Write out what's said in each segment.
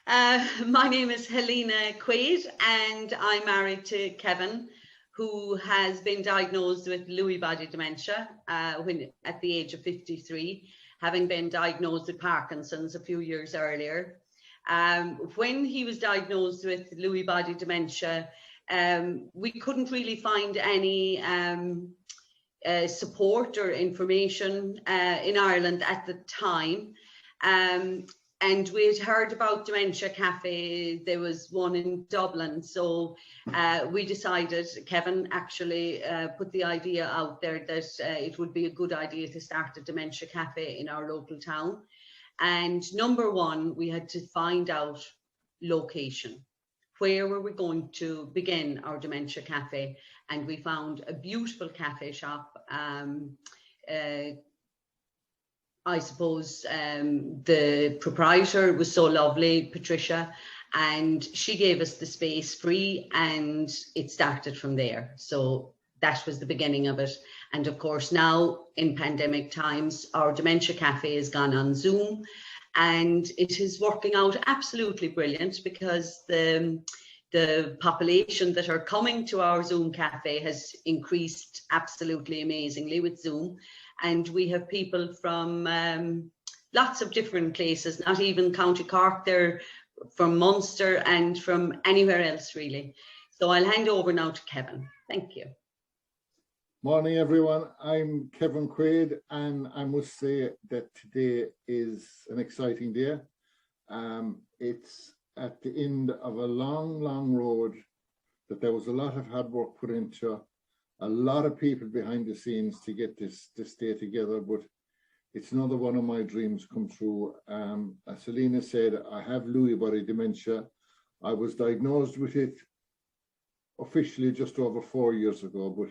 My name is Helena Quaid, and I'm married to Kevin, who has been diagnosed with Lewy body dementia at the age of 53, having been diagnosed with Parkinson's a few years earlier. When he was diagnosed with Lewy body dementia, we couldn't really find any support or information in Ireland at the time. And we had heard about Dementia Cafe. There was one in Dublin. So we decided, Kevin actually put the idea out there that it would be a good idea to start a Dementia Cafe in our local town. And number one, we had to find out location. Where were we going to begin our Dementia Cafe? And we found a beautiful cafe shop. I suppose the proprietor was so lovely, Patricia, and she gave us the space free, and it started from there. So that was the beginning of it. And of course, now in pandemic times, our Dementia Cafe has gone on Zoom, and it is working out absolutely brilliant because the population that are coming to our Zoom cafe has increased absolutely amazingly with Zoom. And we have people from lots of different places, not even County Cork, they're from Munster and from anywhere else really. So I'll hand over now to Kevin. Thank you. Morning everyone, I'm Kevin Quaid, and I must say that today is an exciting day. It's at the end of a long road that there was a lot of hard work put into, a lot of people behind the scenes to get this day together, but it's another one of my dreams come true. As Helena said, I have Lewy body dementia. I was diagnosed with it officially just over 4 years ago, but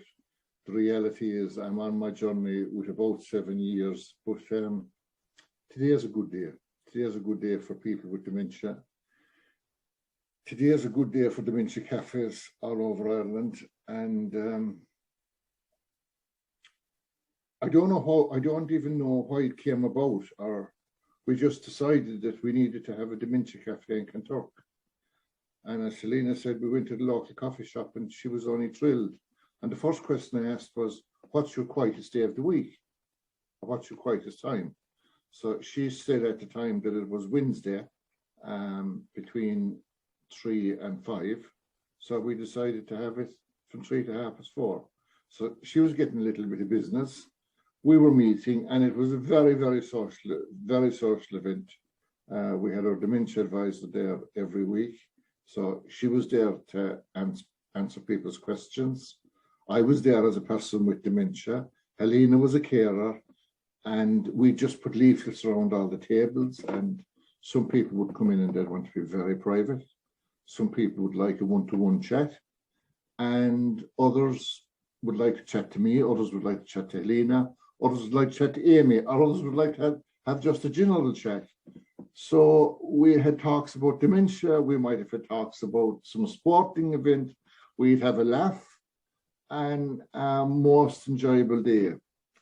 the reality is I'm on my journey with about 7 years. But today is a good day. Today is a good day for people with dementia. Today is a good day for dementia cafes all over Ireland, and I don't even know why it came about, or we just decided that we needed to have a dementia cafe in Kanturk. And as Helena said, we went to the local coffee shop and she was only thrilled. And the first question I asked was, what's your quietest day of the week? Or what's your quietest time? So she said at the time that it was Wednesday between 3 and 5. So we decided to have it from 3 to 4:30. So she was getting a little bit of business. We were meeting, and it was a very social event. We had our dementia advisor there every week. So she was there to answer people's questions. I was there as a person with dementia. Helena was a carer, and we just put leaflets around all the tables, and some people would come in and they'd want to be very private. Some people would like a one-to-one chat, and others would like to chat to me, others would like to chat to Helena, others would like to chat to Amy, or others would like to have just a general chat. So we had talks about dementia, we might have had talks about some sporting event, we'd have a laugh, and a most enjoyable day.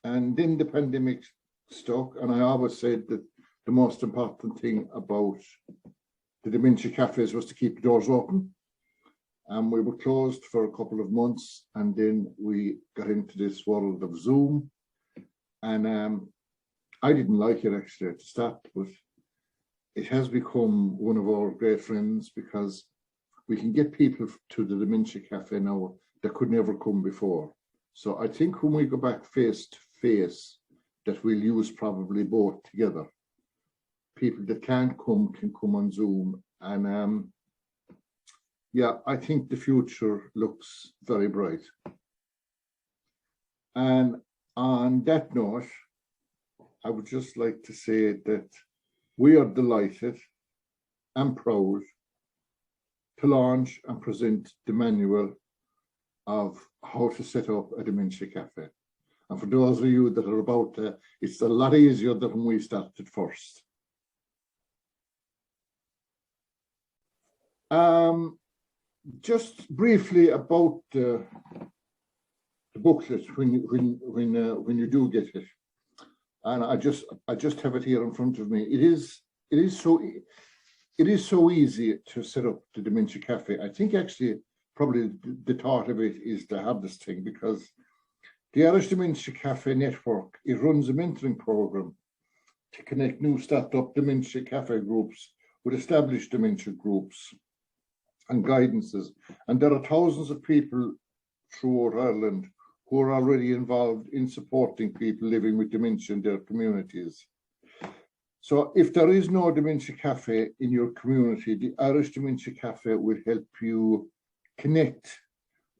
And then the pandemic stuck, and I always said that the most important thing about the dementia cafes was to keep the doors open. And we were closed for a couple of months, and then we got into this world of Zoom. And I didn't like it actually at the start, but it has become one of our great friends because we can get people to the Dementia Cafe now that could never come before. So I think when we go back face to face, that we'll use probably both together. People that can't come can come on Zoom. And yeah, I think the future looks very bright. And on that note, I would just like to say that we are delighted and proud to launch and present the manual of how to set up a dementia cafe. And for those of you that are about to, it's a lot easier than when we started first. Just briefly about the booklet when you do get it, and I just have it here in front of me. It is so it is so easy to set up the Dementia Cafe. I think actually probably the thought of it is the hardest thing, because the Irish Dementia Cafe network, it runs a mentoring program to connect new startup dementia cafe groups with established dementia groups and guidances. And there are thousands of people throughout Ireland who are already involved in supporting people living with dementia in their communities. So if there is no Dementia Cafe in your community, the Irish Dementia Cafe will help you connect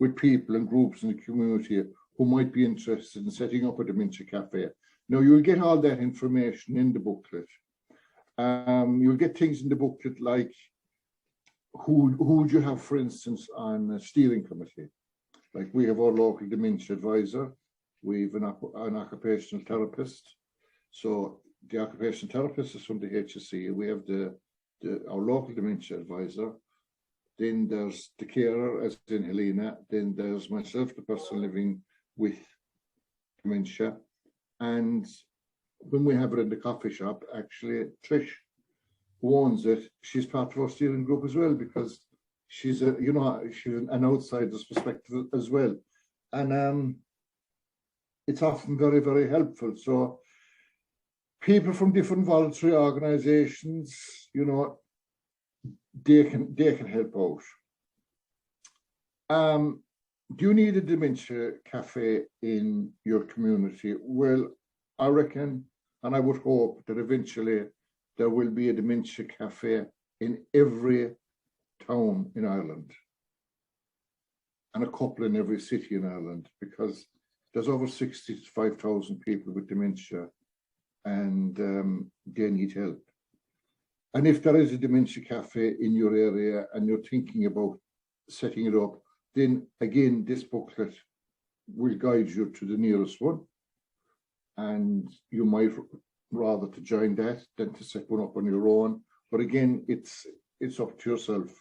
with people and groups in the community who might be interested in setting up a Dementia Cafe. Now, you'll get all that information in the booklet. You'll get things in the booklet like who would you have, for instance, on a steering committee. Like we have our local dementia advisor, we have an occupational therapist. So the occupational therapist is from the HSE. We have our local dementia advisor. Then there's the carer, as in Helena. Then there's myself, the person living with dementia. And when we have it in the coffee shop, actually, Trish, who owns it, she's part of our steering group as well, because she's she's an outsider's perspective as well. And it's often very, very helpful. So people from different voluntary organizations, they can help out. Do you need a Dementia Cafe in your community? Well, I reckon, and I would hope that eventually there will be a Dementia Cafe in every town in Ireland and a couple in every city in Ireland, because there's over 65,000 people with dementia, and they need help. And if there is a Dementia Cafe in your area and you're thinking about setting it up, then again, this booklet will guide you to the nearest one. And you might rather to join that than to set one up on your own. But again, it's up to yourself.